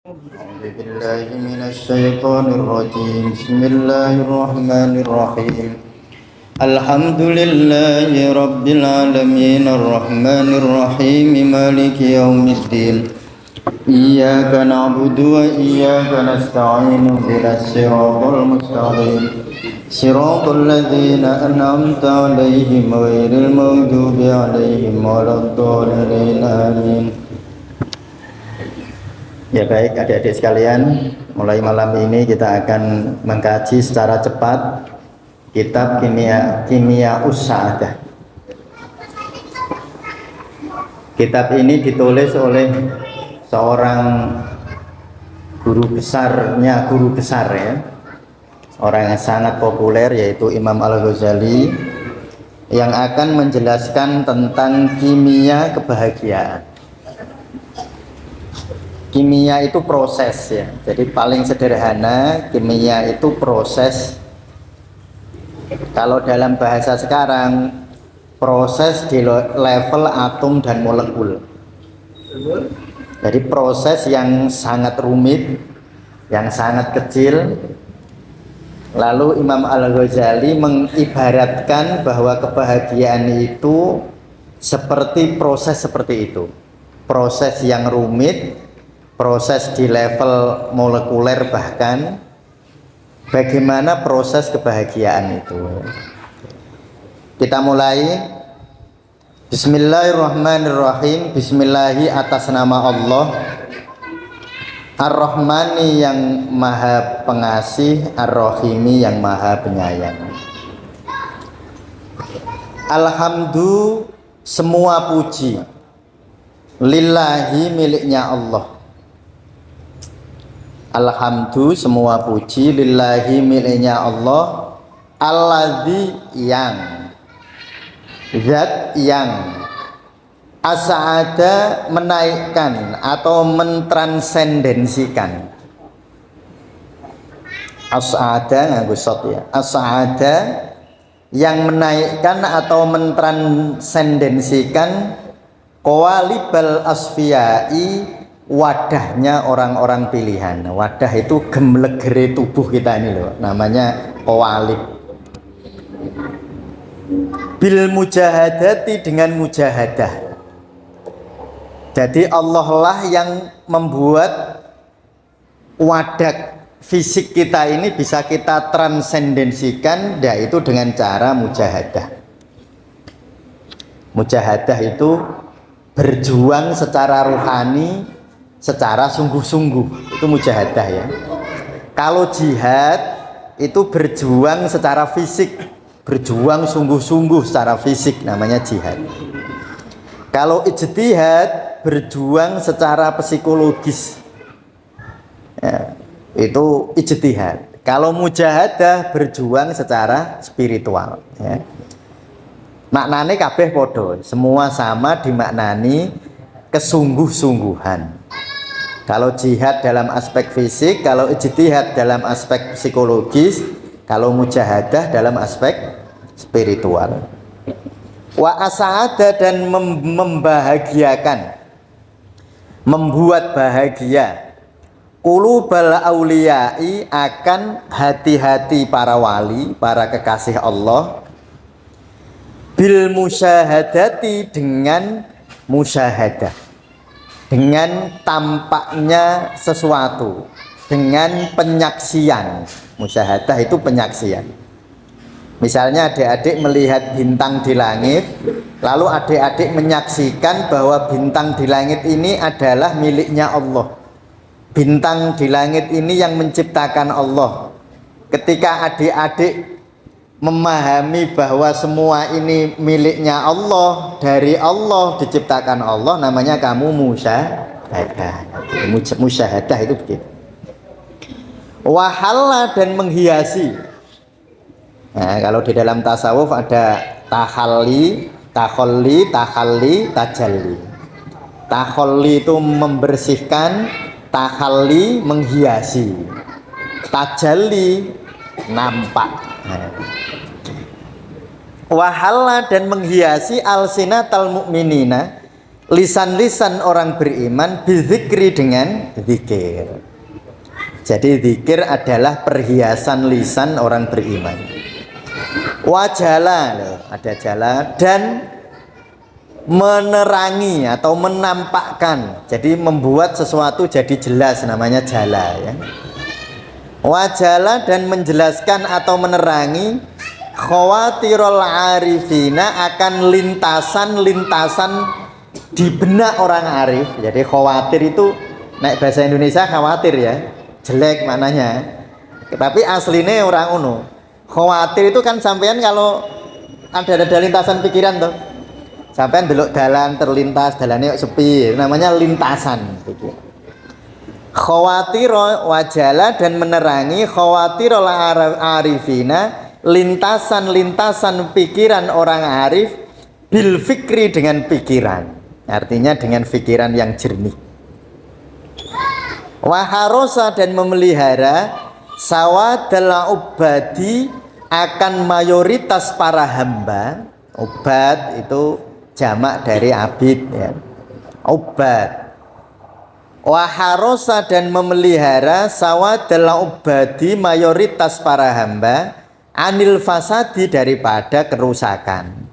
أعوذ بالله من الشيطان الرجيم بسم الله الرحمن الرحيم الحمد لله رب العالمين الرحمن الرحيم مالك يوم الدين إياك نعبد وإياك نستعين اهدنا الصراط المستقيم صراط الذين أنعمت عليهم غير المغضوب عليهم ولا الضالين آمين. Ya baik adik-adik sekalian, mulai malam ini kita akan mengkaji secara cepat kitab Kimia Us-Sa'adah. Kitab ini ditulis oleh seorang guru besar ya, orang yang sangat populer yaitu Imam Al-Ghazali yang akan menjelaskan tentang kimia kebahagiaan. Kimia itu proses ya, jadi paling sederhana kimia itu proses. Kalau dalam bahasa sekarang proses di level atom dan molekul. Jadi proses yang sangat rumit, yang sangat kecil. Lalu Imam Al-Ghazali mengibaratkan bahwa kebahagiaan itu seperti proses seperti itu. Proses yang rumit, proses di level molekuler, bahkan bagaimana proses kebahagiaan itu. Kita mulai. Bismillahirrahmanirrahim. Bismillahi atas nama Allah, Ar-Rahmani yang maha pengasih, Ar-Rahimi yang maha penyayang. Alhamdulillah, semua puji, lillahi miliknya Allah. Alhamdulillah, semua puji, lillahi miliknya Allah, alladzi yang, zat yang, as'ada menaikkan atau mentransendensikan. As'ada nganggo shot ya. As'ada yang menaikkan atau mentransendensikan qawalibal asfiyai, wadahnya orang-orang pilihan. Wadah itu gemlegere tubuh kita ini loh, namanya qawalib. Bil mujahadati, dengan mujahadah. Jadi Allah lah yang membuat wadah fisik kita ini bisa kita transendensikan, yaitu dengan cara mujahadah. Mujahadah itu berjuang secara rohani, secara sungguh-sungguh, itu mujahadah ya. Kalau jihad itu berjuang secara fisik, berjuang sungguh-sungguh secara fisik, namanya jihad. Kalau ijtihad berjuang secara psikologis ya, itu ijtihad. Kalau mujahadah berjuang secara spiritual ya. Maknane kabeh podo, semua sama dimaknani kesungguh-sungguhan. Kalau jihad dalam aspek fisik, kalau ijtihad dalam aspek psikologis, kalau mujahadah dalam aspek spiritual. Wa as'ada, dan membahagiakan, membuat bahagia, qulubal auliyai, akan hati-hati para wali, para kekasih Allah, bil musyahadati, dengan musyahadah, dengan tampaknya sesuatu, dengan penyaksian. Musyahadah itu penyaksian. Misalnya adik-adik melihat bintang di langit, lalu adik-adik menyaksikan bahwa bintang di langit ini adalah miliknya Allah. Bintang di langit ini yang menciptakan Allah. Ketika adik-adik memahami bahwa semua ini miliknya Allah, dari Allah, diciptakan Allah, namanya kamu musyahadah. Musyahadah itu begitu. Wahalla, dan menghiasi. Nah, kalau di dalam tasawuf ada takhalli, tajalli. Takhalli itu membersihkan, takhalli menghiasi, tajalli nampak. Wahalla, dan menghiasi alsinatal mu'minina, lisan-lisan orang beriman bizikri dengan zikir. Jadi zikir adalah perhiasan lisan orang beriman. Wajala, ada jala, dan menerangi atau menampakkan. Jadi membuat sesuatu jadi jelas, namanya jala ya. Wajala, dan menjelaskan atau menerangi khawatirul arifina, akan lintasan-lintasan di benak orang arif. Jadi khawatir itu naik bahasa Indonesia khawatir ya, jelek maknanya. Tapi aslinya orang uno. Khawatir itu kan sampean kalau ada lintasan pikiran tuh. Sampean delok dalan terlintas, dalannya sepi, namanya lintasan gitu. Khawatir wajala, dan menerangi khawatirul arifina, lintasan-lintasan pikiran orang arif, bil fikri, dengan pikiran. Artinya dengan pikiran yang jernih. Waharosa, dan memelihara sawadal ubadi, akan mayoritas para hamba. Ubad itu jamak dari abid ya. Ubad. Waharosa, dan memelihara sawadal ubadi, mayoritas para hamba, anil fasadi, daripada kerusakan.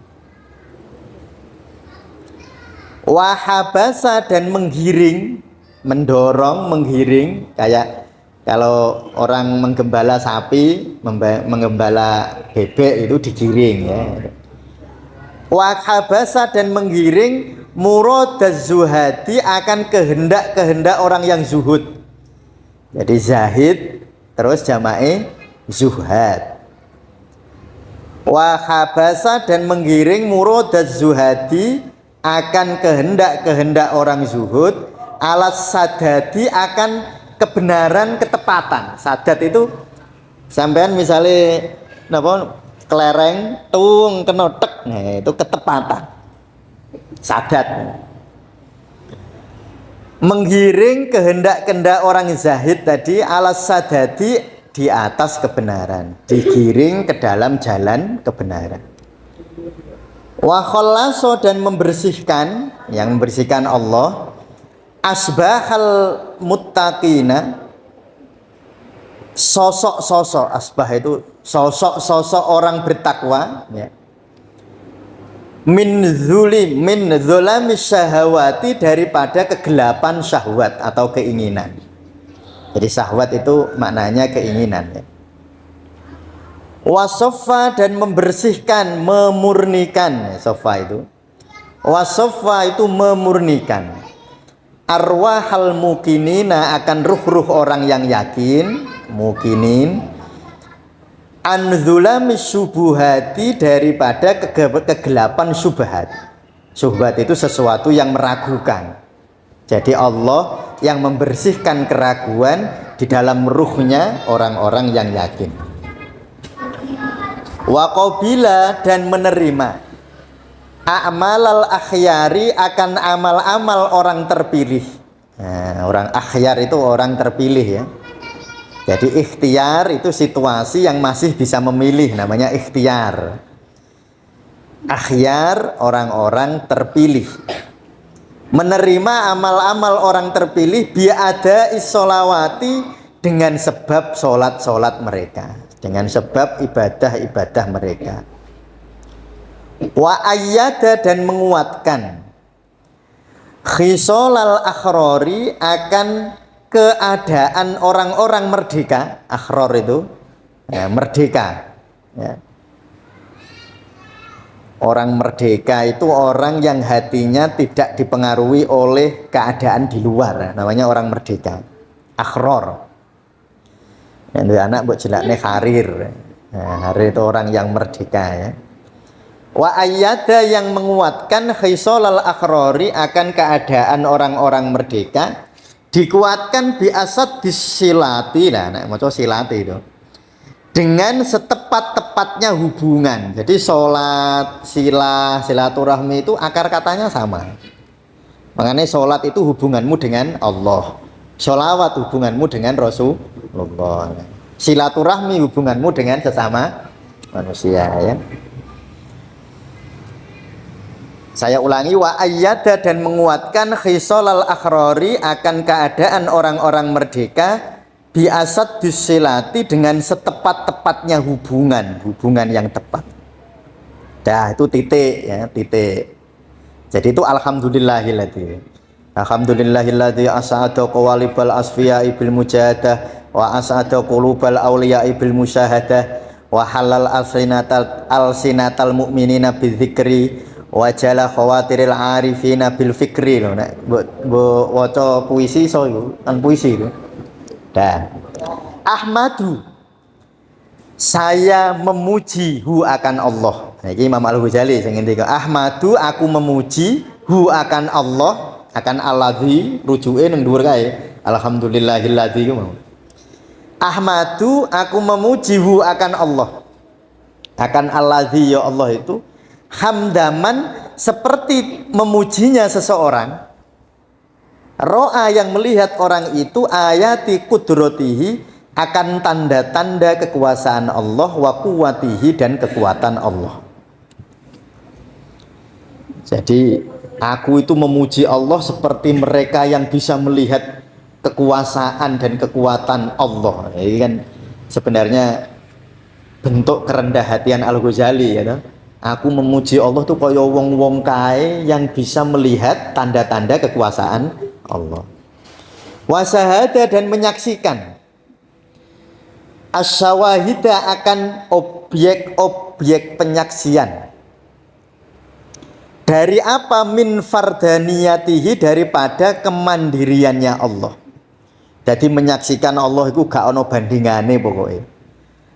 Wahabasa, dan menggiring, mendorong, menggiring, kayak kalau orang menggembala sapi, menggembala bebek itu digiring ya. Wahabasa, dan menggiring muradaz zuhadi, akan kehendak-kehendak orang yang zuhud. Jadi zahid terus jamae zuhad. Wahabasa, dan menggiring muradaz zuhadi, akan kehendak-kehendak orang zuhud, alas sadadi, akan kebenaran, ketepatan. Sadat itu sampean misalnya napa kelereng tung kenotek, nah itu ketepatan. Sadat. Menggiring kehendak-kehendak orang zahid tadi, alas sadadi, di atas kebenaran, digiring ke dalam jalan kebenaran. Wa khallaso, dan membersihkan, yang membersihkan Allah, asbahal muttaqina, sosok-sosok, asbah itu sosok-sosok orang bertakwa ya. Min zulami syahwati, daripada kegelapan syahwat atau keinginan. Jadi syahwat itu maknanya keinginan ya. Wasoffa, dan membersihkan, memurnikan. Sofa itu, wasoffa itu memurnikan. Arwahal mukinina, akan ruh-ruh orang yang yakin, mukinin. Anzulami subuhati, daripada kegelapan subhat. Subhat itu sesuatu yang meragukan. Jadi Allah yang membersihkan keraguan di dalam ruhnya orang-orang yang yakin. Wa qabila, dan menerima a'malal akhyari, akan amal-amal orang terpilih. Nah, orang akhyar itu orang terpilih ya. Jadi ikhtiar itu situasi yang masih bisa memilih, namanya ikhtiar. Akhyar orang-orang terpilih. Menerima amal-amal orang terpilih biada issolawati, dengan sebab solat-solat mereka, dengan sebab ibadah-ibadah mereka. Wa ayyada, dan menguatkan khisolal akhrori, akan keadaan orang-orang merdeka. Akhror itu ya, merdeka ya. Orang merdeka itu orang yang hatinya tidak dipengaruhi oleh keadaan di luar, namanya orang merdeka. Akhror. Yang anak buat jelaknya karir. Nah, karir itu orang yang merdeka ya. Wa ayyada, yang menguatkan khisolal akhrori, akan keadaan orang-orang merdeka, dikuatkan biasat disilati. Nah, nek maca silati itu dengan setepat-tepatnya hubungan. Jadi sholat, silaturahmi itu akar katanya sama. Makanya sholat itu hubunganmu dengan Allah, sholawat hubunganmu dengan Rasulullah, silaturahmi hubunganmu dengan sesama manusia ya. Saya ulangi, wa ayyada, dan menguatkan khisalal akhrari, akan keadaan orang-orang merdeka, bi asad dusilati, dengan setepat-tepatnya hubungan yang tepat. Dah, itu titik ya, titik. Jadi itu alhamdulillahilladzi as'ada qawalibal asfiya'i bil mujahadah wa as'ada qulubal awliya'i bil musyahadah wa halal alsinatal mu'minina bidzikri wa jala khawatiril arifina bil fikri. Nek mbok waca puisi iso iku, kan puisi itu. Dan Ahmadu, saya memuji hu akan Allah. Nah, ini Imam Al-Ghazali sing ngendika, Ahmadu, aku memuji hu akan Allah, akan alladzi, rujuke ning dhuwur kae. Alhamdulillahilladzi. Ahmadu, aku memuji hu akan Allah, akan alladzi, ya Allah itu, hamdaman, seperti memujinya seseorang, ro'a, yang melihat orang itu, ayati kudratihi, akan tanda-tanda kekuasaan Allah, wa quwwatihi, dan kekuatan Allah. Jadi aku itu memuji Allah seperti mereka yang bisa melihat kekuasaan dan kekuatan Allah. Ini kan sebenarnya bentuk kerendah hatian Al-Ghazali ya. Aku memuji Allah tuh kaya wong-wong kae yang bisa melihat tanda-tanda kekuasaan Allah. Wasahada, dan menyaksikan asyawahida, akan objek-objek penyaksian. Dari apa? Min fardaniyatihi, daripada kemandiriannya Allah. Jadi menyaksikan Allah itu gak ono bandingane pokoknya.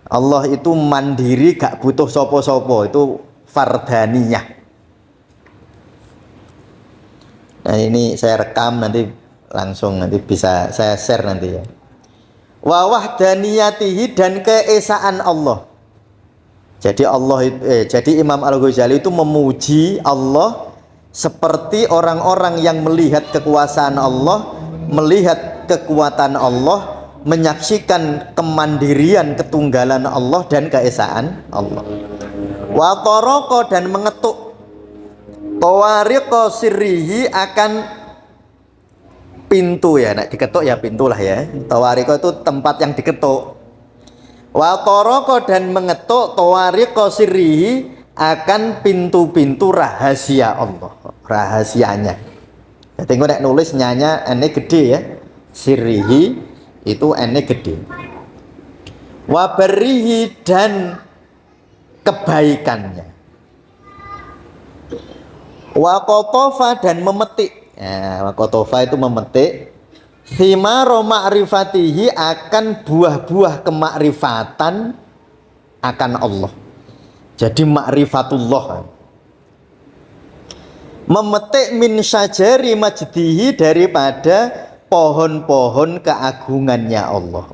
Allah itu mandiri, gak butuh sopo-sopo, itu fardaniyah. Nah ini saya rekam, nanti langsung nanti bisa saya share nanti ya. Wa wahdaniyatihi, dan keesaan Allah. Jadi jadi Imam Al-Ghazali itu memuji Allah seperti orang-orang yang melihat kekuasaan Allah, melihat kekuatan Allah, menyaksikan kemandirian ketunggalan Allah dan keesaan Allah. Wa taraka, dan mengetuk tawariqa sirrihi, akan pintu ya, nak diketuk ya pintu lah ya. Tawariqa itu tempat yang diketuk. Wa taraka, dan mengetuk tawariqa sirrihi, akan pintu-pintu rahasia Allah, rahasianya. Jadi nek nulis nyanya ene gede ya, sirrihi itu ene gede. Wa barrihi, dan kebaikannya. Wa qatafa, dan memetik. Ya, wa qatafa itu memetik. Thimaro ma'rifatihi, akan buah-buah kemakrifatan akan Allah. Jadi ma'rifatullah. Memetik min syajari majdihi, daripada pohon-pohon keagungannya Allah.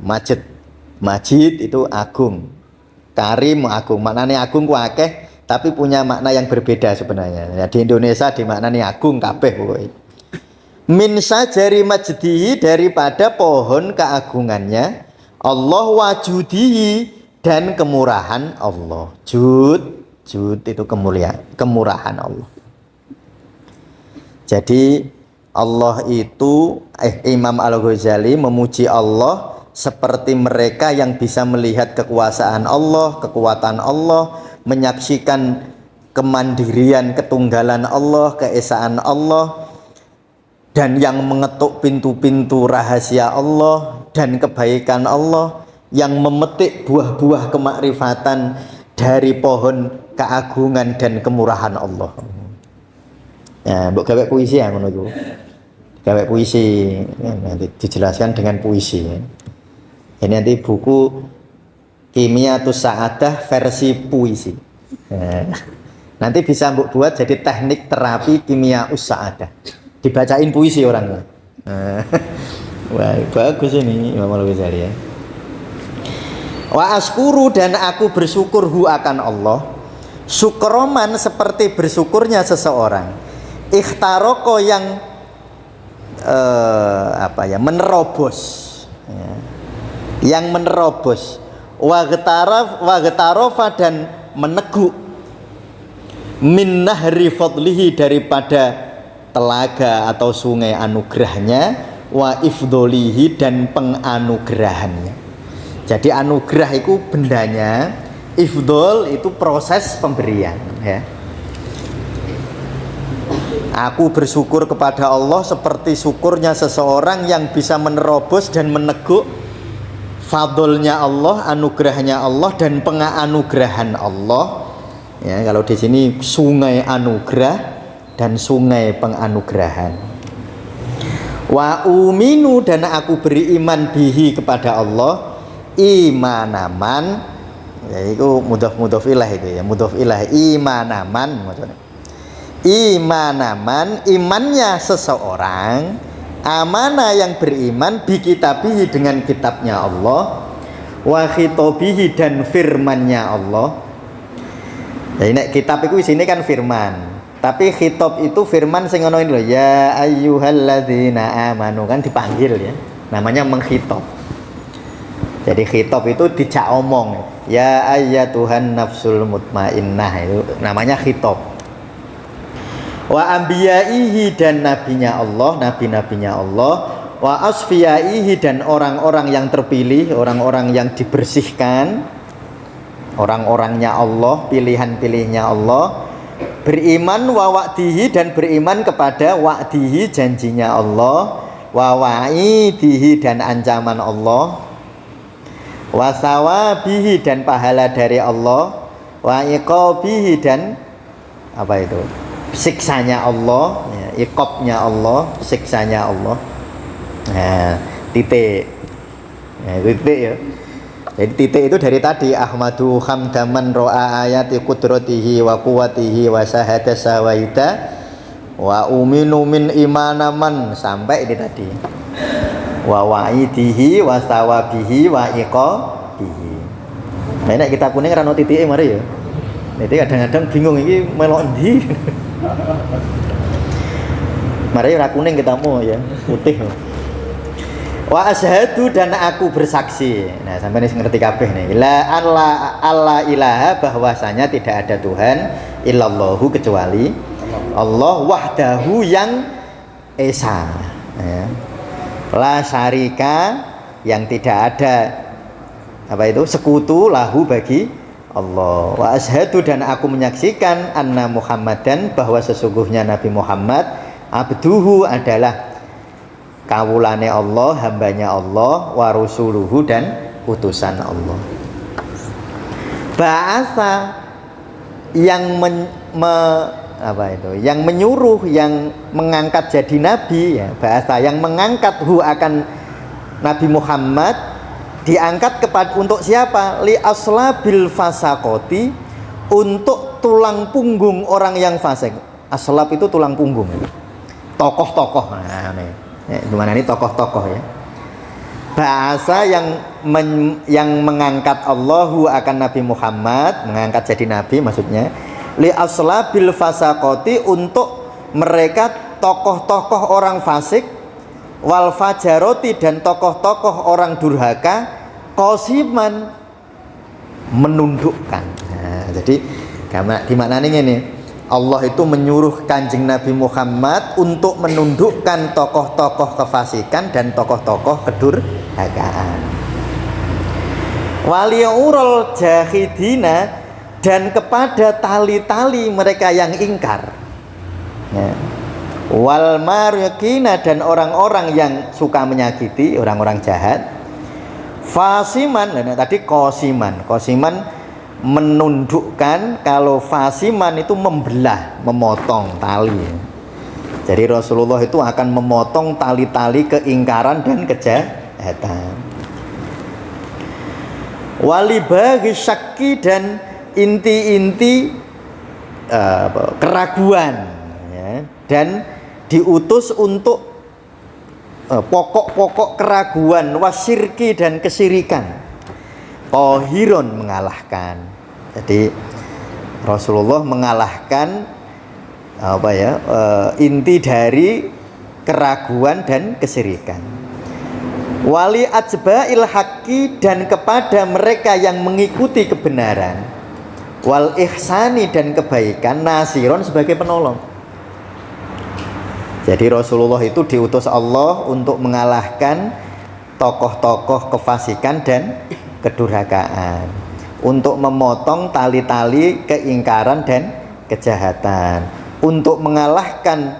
Majid itu agung. Karim agung. Maknanya agung ku akeh, tapi punya makna yang berbeda sebenarnya. Ya, di Indonesia dimaknani agung kabeh pokoknya. Min syajari majdihi, daripada pohon keagungannya Allah, wajudihi, dan kemurahan Allah. Jud itu kemurahan Allah. Jadi Allah itu Imam Al-Ghazali memuji Allah seperti mereka yang bisa melihat kekuasaan Allah, kekuatan Allah, menyaksikan kemandirian ketunggalan Allah, keesaan Allah, dan yang mengetuk pintu-pintu rahasia Allah dan kebaikan Allah, yang memetik buah-buah kemakrifatan dari pohon keagungan dan kemurahan Allah. Ya, mbok gawe puisi ya ngono iku. Gawe puisi, ya, nanti dijelaskan dengan puisi. Ya. Ini nanti buku Kimiatus Sa'adah versi puisi. Ya. Nanti bisa mbok buat jadi teknik terapi Kimiatus Sa'adah. Dibacain puisi orangnya. Wah, bagus ini Imam Al-Ghazali ya. Wa askuru, dan aku bersyukur hu akan Allah. Sukroman, seperti bersyukurnya seseorang. Ikhtaroko, yang menerobos ya. Yang menerobos. Wa getarofa, dan meneguk. min nahri fadlihi, daripada telaga atau sungai anugerahnya, wa ifdolihi, dan penganugerahannya. Jadi anugerah itu bendanya, ifdol itu proses pemberian, ya. Aku bersyukur kepada Allah seperti syukurnya seseorang yang bisa menerobos dan meneguk fadlnya Allah, anugerahnya Allah, dan penganugerahan Allah. Ya, kalau di sini sungai anugerah dan sungai penganugerahan. Wa uminu, dan aku beri iman bihi kepada Allah, imanaman, yaitu mudhof ilah itu ya, mudhof ilah, imanaman maksudnya. Imanaman, imannya seseorang, amana yang beriman, bi kitabihi, dengan kitabnya Allah, wa khitobihi, dan firmannya Allah. Jadi nek kitab itu sini kan firman, tapi khitab itu firman sing ngono ini loh, ya ayyuhalladzina amanu, kan dipanggil ya, namanya mengkhitab. Jadi khitab itu dijak omong, ya ayyatuhan nafsul mutmainnah, itu namanya khitab. Wa ambiyaihi, dan nabinya Allah, nabi-nabinya Allah, wa asfiyaihi, dan orang-orang yang terpilih, orang-orang yang dibersihkan, orang-orangnya Allah, pilihan-pilihnya Allah. Beriman wa wa'dihi, dan beriman kepada wa'dihi, janjinya Allah, wa wa'idihi, dan ancaman Allah, wa sawabihi, dan pahala dari Allah, wa iqabihi, dan apa itu, siksanya Allah, ya, iqabnya Allah, siksanya Allah. Nah, titik. Nah, titik ya. Jadi titik itu dari tadi, ahmadu hamdaman ro'a ayati qudratihi wa quwwatihi wa sahada sawaida wa uminu min imanaman, sampai ini tadi. Wa wa'idihi wa sawabihi wa iqabihi. Nah, nek kita kuning ra ono titike mari ya. Nanti kadang-kadang bingung iki melok endi. Mari ora kuning ketemu ya, putih. Wa asyhadu, dan aku bersaksi. Nah, sampai ini ngerti kabeh nih. La alla ilaha, bahwasanya tidak ada Tuhan illallahu, kecuali Allah, wahdahu, yang esa, ya. La syarika, yang tidak ada apa itu, sekutu, lahu, bagi Allah. Wa asyhadu, dan aku menyaksikan anna Muhammadan, bahwa sesungguhnya Nabi Muhammad abduhu, adalah kawulane Allah, hambanya Allah, wa rusuluhu, dan utusan Allah. Bahasa yang yang menyuruh, yang mengangkat jadi nabi, ya, bahasa yang mengangkat akan Nabi Muhammad, diangkat kepada untuk siapa? Li aslabil fasakoti, untuk tulang punggung orang yang fasik. Aslab itu tulang punggung, tokoh-tokoh. Nah, gimana ini tokoh-tokoh ya. Bahasa yang mengangkat Allahu akan Nabi Muhammad, mengangkat jadi nabi maksudnya, li aslabil fasakoti, untuk mereka tokoh-tokoh orang fasik, wal fajaroti, dan tokoh-tokoh orang durhaka, qasiman, menundukkan. Nah, jadi gimana nih ini? Allah itu menyuruh Kanjeng Nabi Muhammad untuk menundukkan tokoh-tokoh kefasikan dan tokoh-tokoh kedurhakaan. Waliurul jahidina, dan kepada tali-tali mereka yang ingkar. Ya. Wal marikina, dan orang-orang yang suka menyakiti, orang-orang jahat. Fasiman, nah, tadi qasiman menundukkan, kalau fasiman itu membelah, memotong tali. Jadi Rasulullah itu akan memotong tali-tali keingkaran dan kejahatan. Walibaghi syakki, dan inti-inti keraguan, ya, dan diutus untuk pokok-pokok keraguan, wasyirki, dan kesirikan. Qahirun, mengalahkan. Jadi Rasulullah mengalahkan inti dari keraguan dan kesirikan. Wali ajba'il haqqi, dan kepada mereka yang mengikuti kebenaran. wal ihsani dan kebaikan, nasiron sebagai penolong. Jadi Rasulullah itu diutus Allah untuk mengalahkan tokoh-tokoh kefasikan dan kedurhakaan, untuk memotong tali-tali keingkaran dan kejahatan, untuk mengalahkan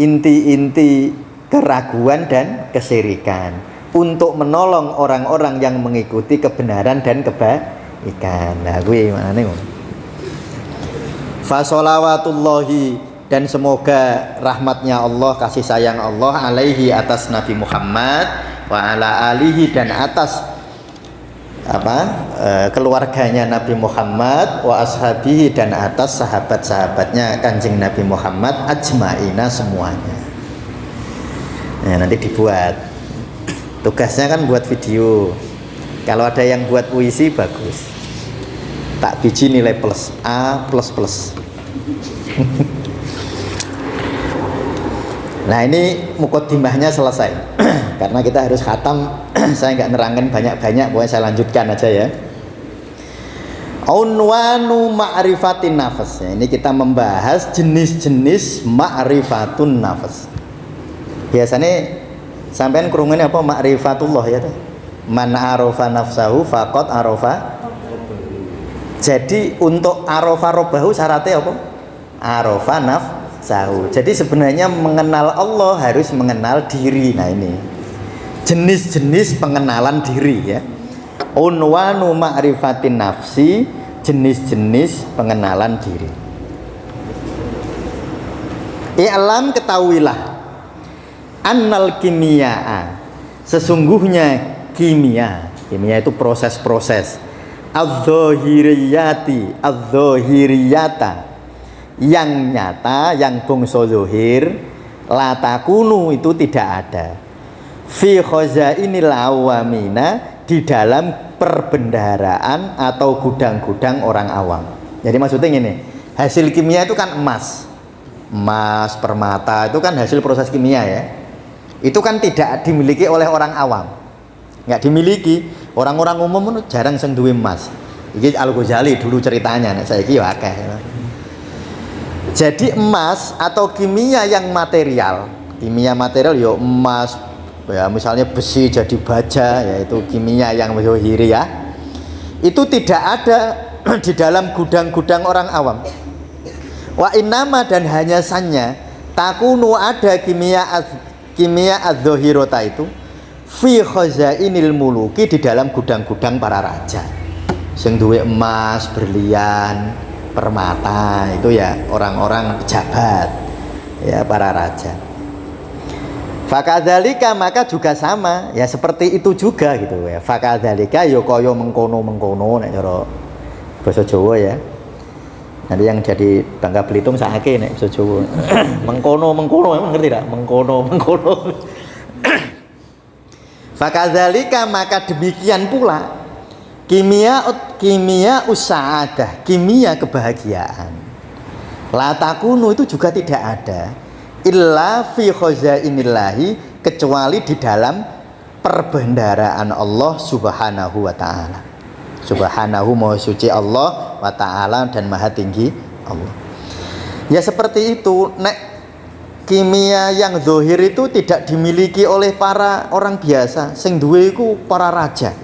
inti-inti keraguan dan kesyirikan, untuk menolong orang-orang yang mengikuti kebenaran dan kebaikan. Nah, kuwi maknane ngono. Fa sholawatullahi, dan semoga rahmatnya Allah, kasih sayang Allah alaihi, atas Nabi Muhammad, wa ala alihi, dan atas keluarganya Nabi Muhammad, wa ashabihi, dan atas sahabat-sahabatnya Kanjeng Nabi Muhammad, ajmaina, semuanya. Nah, nanti dibuat, tugasnya kan buat video. Kalau ada yang buat puisi bagus, tak biji nilai plus A++. Nah, ini mukaddimahnya selesai. Karena kita harus khatam, saya nggak nerangin banyak-banyak, pokoknya saya lanjutkan aja ya. Unwanu ma'rifatin nafas. Ini kita membahas jenis-jenis ma'rifatun nafas. Biasanya sampean krungunya apa? Ma'rifatullah ya tuh. Man arofa nafsahu faqad arofa. Jadi untuk arofa robahu syaratnya apa? Arofa nafsahu. Jadi sebenarnya mengenal Allah harus mengenal diri. Nah, ini jenis-jenis pengenalan diri ya. Unwanu ma'rifatin nafsi, jenis-jenis pengenalan diri. I'lam, ketahuilah, annal kimiaa, sesungguhnya kimia itu proses-proses, adz-dzahiriyata, yang nyata, yang bangsa zahir, la takunu, itu tidak ada, fi khazainil awamina, di dalam perbendaharaan atau gudang-gudang orang awam. Jadi maksudnya gini, hasil kimia itu kan emas, permata, itu kan hasil proses kimia ya. Itu kan tidak dimiliki oleh orang awam, nggak dimiliki. Orang-orang umum jarang sing duwe emas. Iki Al-Ghazali dulu ceritanya, nek saiki ya akeh. Jadi emas atau kimia yang material, kimia material ya emas, ya misalnya besi jadi baja, yaitu kimia yang zahiri ya. Itu tidak ada di dalam gudang-gudang orang awam. Wa innama, dan hanya sanya, takunu, ada kimia az-zahirata itu, fi khazainil muluki, di dalam gudang-gudang para raja. Sing duwe emas, berlian, permata, itu ya orang-orang pejabat, ya para raja. Fakadzalika, maka juga sama, ya seperti itu juga gitu ya. Fakadzalika ya kaya mengkono-mengkono nek cara basa Jawa ya. Nanti yang jadi Bangka Belitung saiki nek basa Jawa. Mengkono-mengkono, emang ngerti tak? Mengkono-mengkono. Fakadzalika, maka demikian pula kimia usaadah, kimia kebahagiaan. La takunu, itu juga tidak ada, illa fi khazainillahi, kecuali di dalam perbendaharaan Allah subhanahu wa ta'ala. Subhanahu, maha suci Allah, wa ta'ala, dan maha tinggi Allah. Ya seperti itu. Nek kimia yang zahir itu tidak dimiliki oleh para orang biasa, sing duwe iku para raja.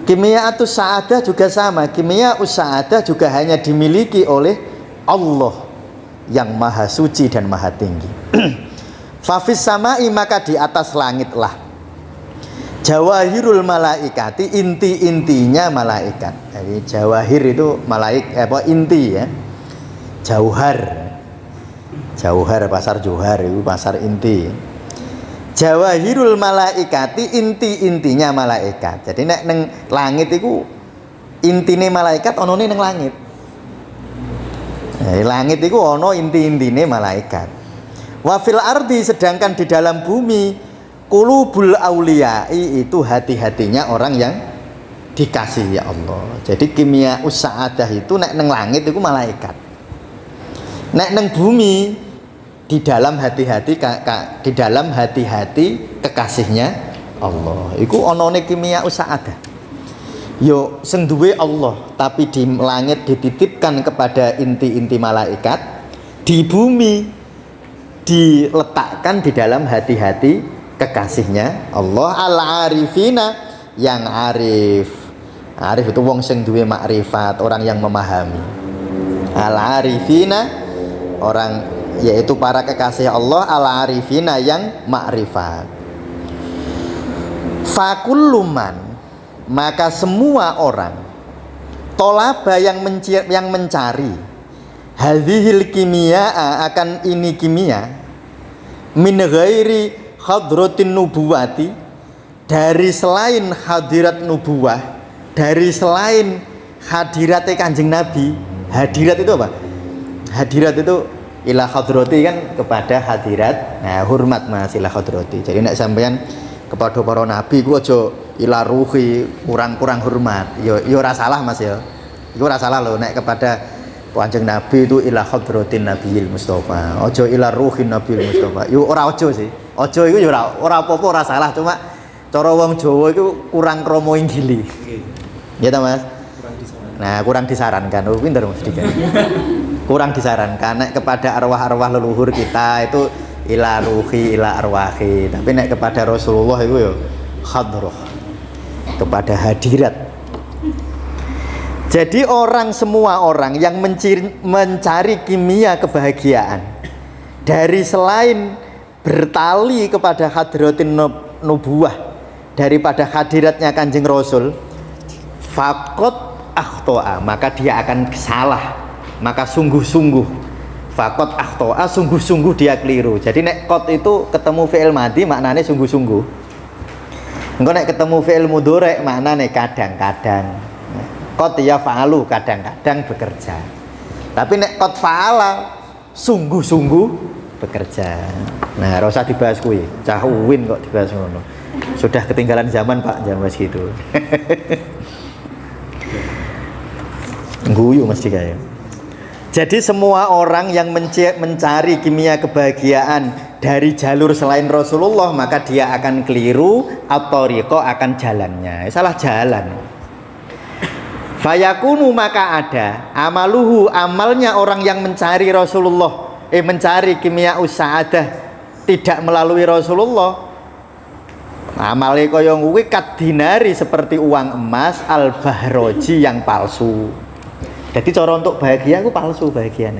Kimia atus sa'adah juga sama, kimia us-sa'adah juga hanya dimiliki oleh Allah yang maha suci dan maha tinggi. Fafis samai, maka di atas langitlah, jawahirul malaikati, inti-intinya malaikat. Jadi jawahir itu inti ya. Jauhar, pasar Johar itu pasar inti. Jawahirul malaikati, inti-intinya malaikat. Jadi nek neng langit itu intine malaikat onone neng langit. Langit itu ono inti-intine malaikat. Wa fil ardi, sedangkan di dalam bumi, qulubul auliyai, itu hati-hatinya orang yang dikasihi Allah. Jadi kimia usaadah itu nek neng langit itu malaikat. Nek neng bumi, di dalam hati-hati kekasihnya Allah. Iku onone kimia usaadah. Yo sing duwe Allah, tapi di langit dititipkan kepada inti-inti malaikat, di bumi diletakkan di dalam hati-hati kekasihnya Allah al-arifina, yang arif. Arif itu wong sing duwe makrifat, orang yang memahami. Al-arifina, orang yaitu para kekasih Allah, al-arifina yang makrifat. Fakulluman, maka semua orang tolaba yang mencari hadhil kimia, akan ini kimia, min ghairi hadratin nubuwati, dari selain hadirat nubuwah, dari selain hadiratnya Kanjeng Nabi. Hadirat itu apa? Hadirat itu ila hadrati, kan kepada hadirat. Nah, hormat Mas ila hadrati. Jadi nek sampean kepada para nabi ku aja ila ruhi, kurang-kurang hormat. Yo ora salah Mas ya. Iku ora salah lho nek kepada Kanjeng Nabi itu ila hadratin Nabiyil Mustofa. Aja ila ruhin Nabiyil Mustofa. Yo ora aja sih. Aja iku yo ora apa-apa, ora salah, cuma cara wong Jawa iku kurang krama inggili. Ya ta Mas? Nah, kurang disarankan. Oh, pinter Mas Dika. Kurang disarankan nek kepada arwah-arwah leluhur kita itu ila ruhi ila arwahi. Tapi nek kepada Rasulullah itu ya hadrah, kepada hadirat. Jadi semua orang yang mencari kimia kebahagiaan dari selain bertali kepada hadratin nubuwah, daripada hadiratnya Kanjeng Rasul, faqat akhtoa, maka dia akan salah, maka sungguh-sungguh. Faqat akhtoa, sungguh-sungguh dia keliru. Jadi nek qat itu ketemu fi'il madhi maknanya sungguh-sungguh. Engko nek ketemu fi'il mudhari maknanya kadang-kadang. Qat ya fa'alu, kadang-kadang bekerja. Tapi nek qat fa'ala, sungguh-sungguh bekerja. Nah, ora usah dibahas kuwi. Cah uwin kok dibahas ngono. Sudah ketinggalan zaman Pak, zaman segitu. Guyu mesti kayak. Jadi semua orang yang mencari kimia kebahagiaan dari jalur selain Rasulullah, maka dia akan keliru atau riko, akan jalannya salah jalan. Fayakunu, maka ada amaluhu, amalnya orang yang mencari Rasulullah, mencari kimia usaadah tidak melalui Rasulullah. Amale kaya kuwi kadinari, seperti uang emas, al-bahroji yang palsu. Jadi cara untuk bahagia aku palsu bahagianya.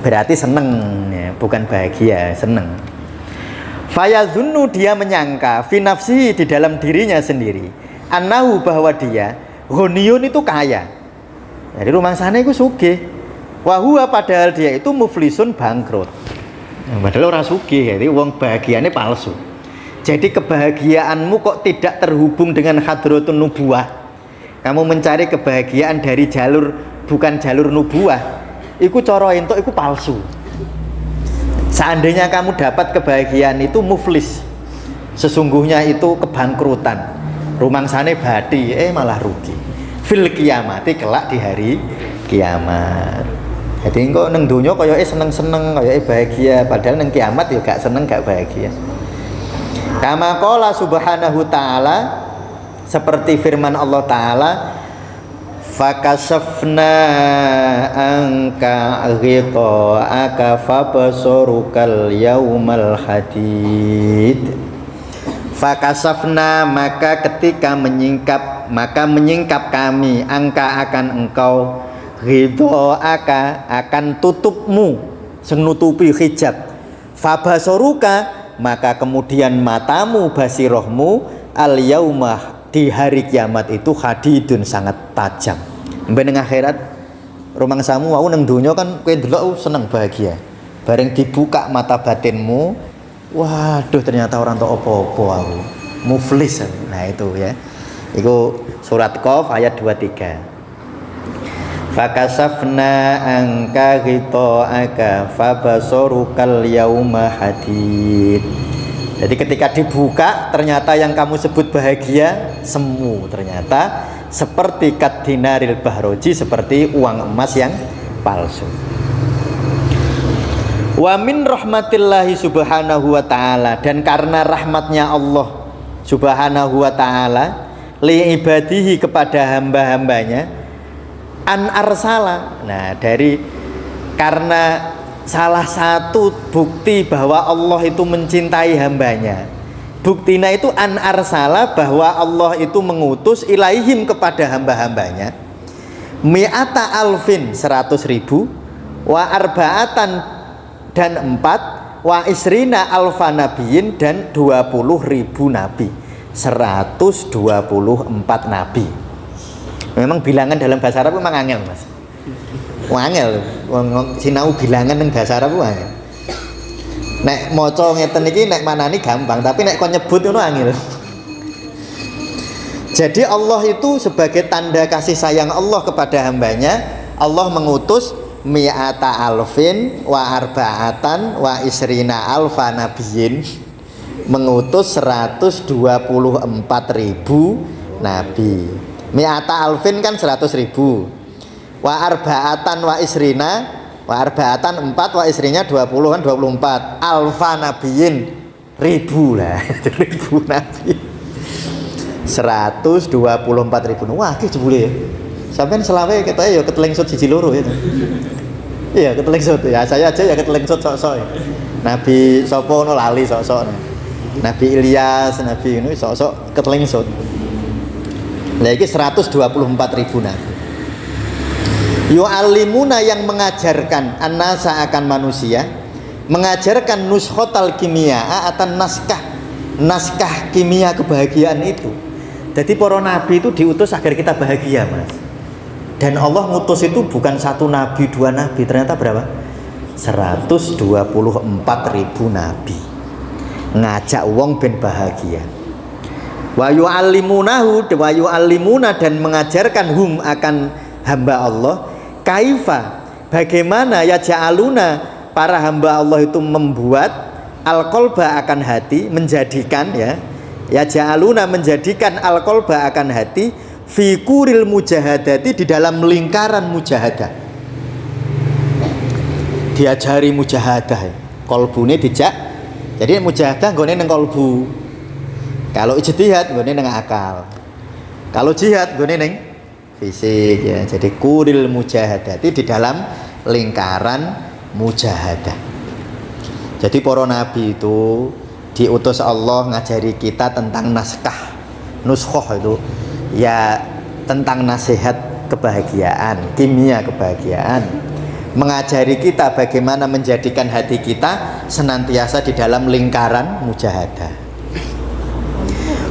Berarti seneng ya, bukan bahagia, seneng. Fayazunnu, dia menyangka fi nafsihi, di dalam dirinya sendiri, annahu, bahwa dia ghaniyun, itu kaya. Jadi rumangsane iku sugih. Wa huwa, padahal dia itu muflisun, bangkrut. Padahal ora sugih, jadi wong bahagiane palsu. Jadi kebahagiaanmu kok tidak terhubung dengan hadratun nubuwah. Kamu mencari kebahagiaan dari jalur bukan jalur nubuwah, iku cara entuk iku palsu. Seandainya kamu dapat kebahagiaan itu muflis, sesungguhnya itu kebangkrutan. Rumangsane bati, malah rugi. Fil kiamati, kelak di hari kiamat. Jadi engko nang donya kaya seneng-seneng, kaya bahagia, padahal nang kiamat ya gak seneng, gak bahagia. Kama qala subhanahu ta'ala, seperti firman Allah Ta'ala, fakasafna angka ghita'aka fabasarukal yaumal hadid. Fakasafna, maka ketika menyingkap kami, angka akan engkau, ghita'aka, akan tutupmu, senutupi hijab, fabasaruka, maka kemudian matamu, basirohmu, al yaumah, di hari kiamat itu hadidun, sangat tajam. Sampai nang akhirat rumangsamu wau nang donya kan kowe ndelok seneng bahagia. Bareng dibuka mata batinmu, waduh ternyata orang tok apa-apa aku. Muflis. Nah itu ya. Iku surat Qaf ayat 23. Fakasafna angka ghita'aka fabasarukal yauma hadid. Jadi ketika dibuka ternyata yang kamu sebut bahagia semu, ternyata seperti kadinaril bahroji, seperti uang emas yang palsu. Wa min rahmatillahi subhanahu wa ta'ala, dan karena rahmatnya Allah subhanahu wa ta'ala, li ibadihi kepada hamba-hambanya an arsala. Nah, karena salah satu bukti bahwa Allah itu mencintai hambanya, buktinya itu an arsala, bahwa Allah itu mengutus ilaihim kepada hamba-hambanya mi'ata alfin 100.000 wa arba'atan dan 4 wa isrina alfa nabiyin dan 20.000 nabi, 124 nabi. Memang bilangan dalam bahasa Arab memang angel, Mas. Angel, sinau bilangan yang bahasa Arab angel. Nek maca ngeten iki nek manani gampang, tapi nek kon nyebut ngono angel. Jadi Allah itu sebagai tanda kasih sayang Allah kepada hambanya, Allah mengutus mi'ata alfin wa arba'atan wa isrina alfa nabiyin, mengutus 124.000 nabi. Mi'ata alfin kan 100.000, wa arba'atan wa isrina, wa arba'atan 4 wa isrinya 20 kan 24, alfa nabiyin 1000 lah. 1000 nabi, 124.000. Wah ki jebule ya sampean selawe kita ya ketelengsut siji loro ya. Iya ketelengsut ya, saya aja ya ketelengsut sok-sok ya. Nabi sapa ngono lali sok-sok. Nabi Ilyas, Nabi ini sok-sok ketelengsut. Lah iki 124.000 nabi. Yu'allimuna yang mengajarkan annasa akan manusia, mengajarkan nuskhotal kimia atau naskah kimia kebahagiaan itu. Jadi para nabi itu diutus agar kita bahagia, Mas. Dan Allah ngutus itu bukan 1 nabi, 2 nabi, ternyata berapa? 124.000 nabi. Ngajak wong ben bahagia. Wa yu'allimuna dan mengajarkan hum akan hamba Allah kaifa, bagaimana ya ja'aluna para hamba Allah itu membuat al-qalba akan hati, menjadikan ya ja'aluna menjadikan al-qalba akan hati fi kuril mujahadati, di dalam lingkaran mujahadah. Diajari mujahadah, kolbune dijak. Jadi mujahadah nggone nang kolbu. Kalau ijtihad nggone nang akal. Kalau jihad nggone nang fisik ya. Jadi kuril mujahadati, di dalam lingkaran mujahadah. Jadi para nabi itu diutus Allah ngajari kita tentang naskah, nuskhoh itu ya tentang nasihat kebahagiaan, kimia kebahagiaan, mengajari kita bagaimana menjadikan hati kita senantiasa di dalam lingkaran mujahadah.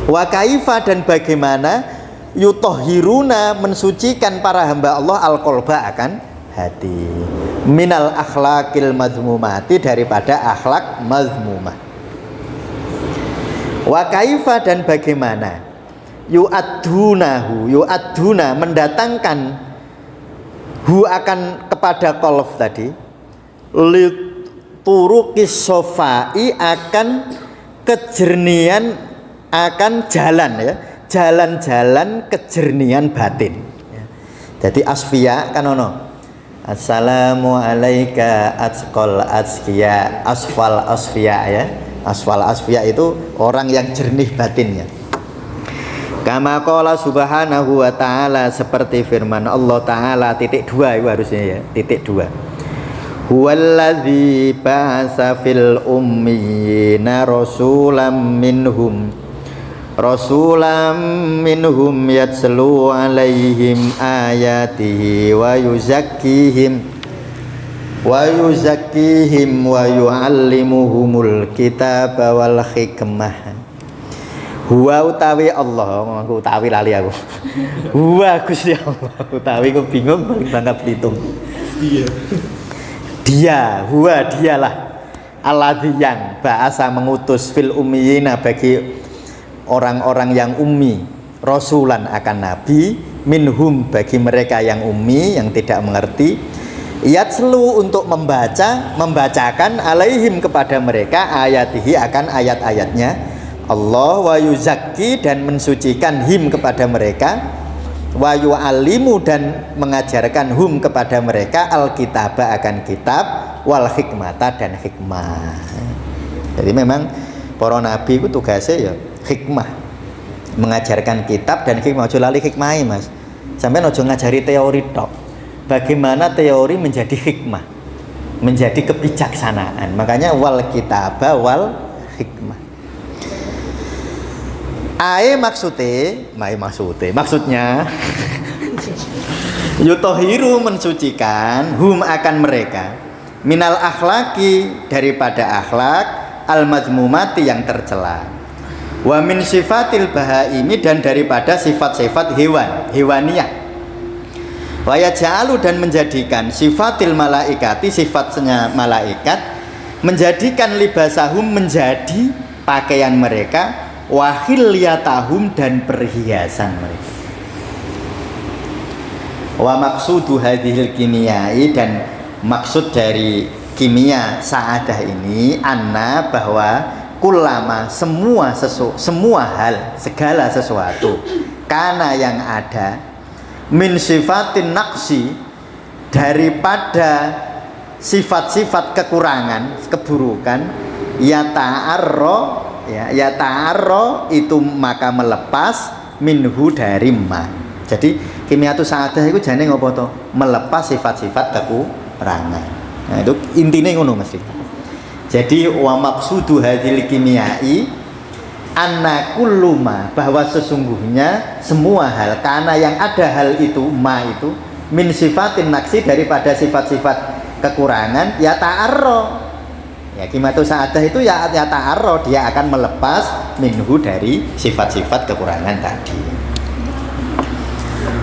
Wa kaifa, dan bagaimana yutohiruna mensucikan para hamba Allah al-qalba akan hati minal akhlaqil mazmumati, daripada akhlak mazmumah. Wa kaifa, dan bagaimana yu'adduna mendatangkan hu akan kepada qalb tadi, li turuqis sofai akan kejernian, akan jalan ya, jalan-jalan kejernian batin ya. Jadi asfiya kan ono assalamu alayka atqal asfiya, asfal asfiya ya. Asfal asfiya itu orang yang jernih batinnya. Kama qala subhanahu wa ta'ala, seperti firman Allah ta'ala, titik 2 itu harusnya ya, titik 2. Huwallazi ba'asa fil ummiyina rasulam minhum yatslu alaihim ayatihi wa yuzakkihim wa yu'allimuhumul kitaba wal hikmah. Huwa utawi Allah, aku utawi lali aku. Huwa Gusti Allah, utawi aku bingung balik Bangka Belitung. Dia, huwa dialah alladzi yang ba'asa mengutus fil ummiyina bagi orang-orang yang ummi, rasulan akan nabi, minhum bagi mereka yang ummi, yang tidak mengerti, yatslu untuk membacakan alaihim kepada mereka ayatihi akan ayat-ayatnya Allah, wa yuzakki dan mensucikan him kepada mereka, wa yu'allimu dan mengajarkan hum kepada mereka alkitaba akan kitab, wal hikmata dan hikmah. Jadi memang para nabi itu tugasnya ya hikmah. mengajarkan kitab dan hikmah. Ojo lali hikmah, Mas. Sampai ojo ngajari teori tok. Bagaimana teori menjadi hikmah, menjadi kebijaksanaan. Makanya wal kitaba wal hikmah. Maksudnya yutohiru mensucikan hum akan mereka minal akhlaki daripada akhlak al madmumati yang tercela, wa min sifatil bahaimi dan daripada sifat-sifat hewaniyah, wa yaj'alu dan menjadikan sifatil malaikati sifatnya malaikat, menjadikan libasahum menjadi pakaian mereka, wa khilyatahum dan perhiasan mereka. Wa maqsudu hadhil kimiyai dan maksud dari kimia sa'adah ini anna bahwa kullama semua hal segala sesuatu karena yang ada min sifatin naqsi daripada sifat-sifat kekurangan keburukan ya ta'arro itu maka melepas minhu dari ma. Jadi kimia itu sa'adah itu jane ngopo to? Melepas sifat-sifat kekurangan. Nah, itu intinya ngono Mas. Jadi wa maqsudu hadhil kimiyai anna kulluma bahwa sesungguhnya semua hal karena yang ada hal itu ma itu min sifatin naksi daripada sifat-sifat kekurangan ya ta'arro. Ya kimatu sa'adah itu ya ta'arro dia akan melepas minhu dari sifat-sifat kekurangan tadi.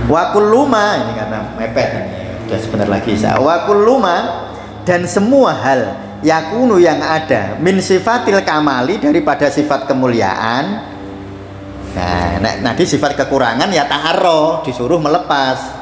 Wa kulluma ini karena mepet ini udah sebentar lagi wa kulluma dan semua hal yakunu yang ada min sifatil kamali daripada sifat kemuliaan. Nah, nanti sifat kekurangan ya ta'arro disuruh melepas.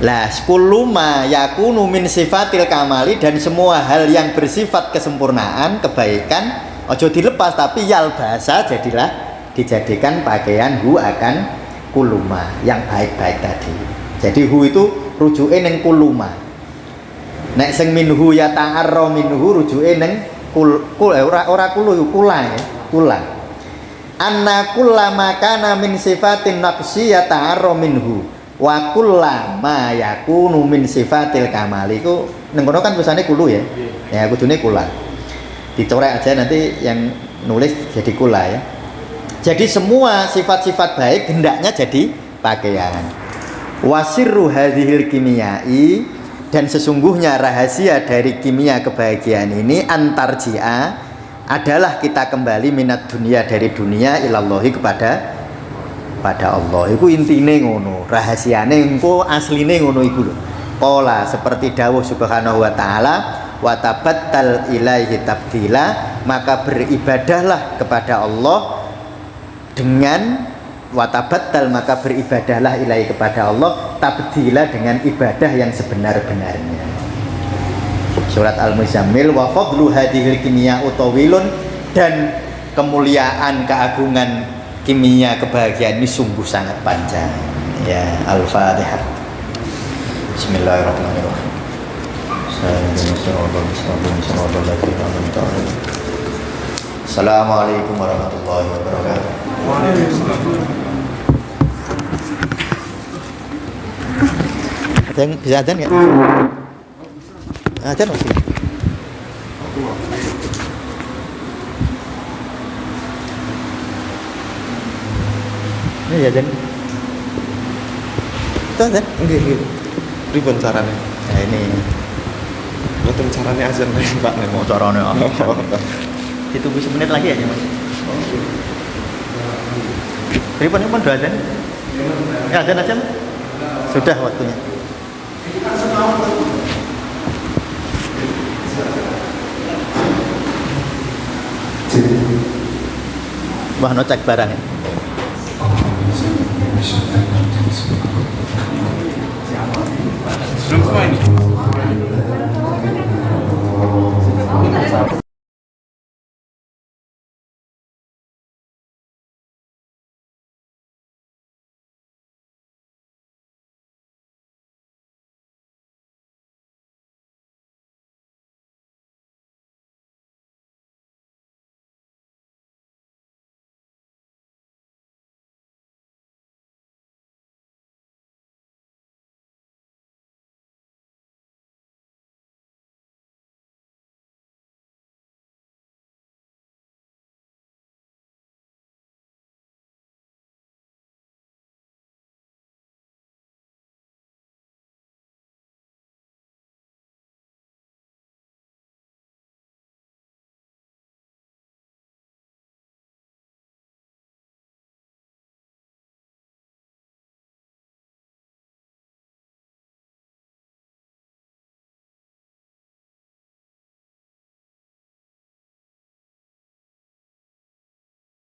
Lah kulluma yakunu min sifatil kamali dan semua hal yang bersifat kesempurnaan kebaikan ojo dilepas tapi yal bahasa jadilah dijadikan pakaian hu akan kulluma yang baik-baik tadi. Jadi hu itu rujuke ning kulluma. Nek sing minhu ya ta'arro minhu rujuke ning ora kulu kula ya, kula. Anna kullama kana min sifatin naqsi ya ta'arro minhu wa kullama yakunu min sifatil kamali. Iku ning kono kan tulisane kulu ya. Ya kudune kula. Dicorek aja nanti yang nulis jadi kula ya. Jadi semua sifat-sifat baik hendaknya jadi pakaian. Wasirru hadhil kimiyai dan sesungguhnya rahasia dari kimia kebahagiaan ini antarji'a adalah kita kembali minat dunia dari dunia ilallahi kepada Allah. Iku intine ngono, rahasiane engko asline ngono iku lho. Qala seperti dawuh subhanahu wa ta'ala wa tabattal ilaihi tabdila, maka beribadahlah kepada Allah dengan watabattal maka beribadahlah ilaihi kepada Allah tabdila dengan ibadah yang sebenar-benarnya. Surat Al-Muzammil wa fadlu hadhil kimia utawilun dan kemuliaan keagungan kimia kebahagiaan ini sungguh sangat panjang. Ya, Al-Fatihah. Bismillahirrahmanirrahim. Assalamualaikum warahmatullahi wabarakatuh. Ada yang bisa adzan nggak? Adzan masih. Ini ya adzan. Itu adzan? Enggak. Ribon caranya. Nah ini. Betul caranya azan Pak nih. Mau caranya apa? Ditunggu semenit lagi aja Mas. Ribon pun udah adzan. Ya adzan aja. Sudah waktunya. Wah, no cek barang ya. Belum semua ini.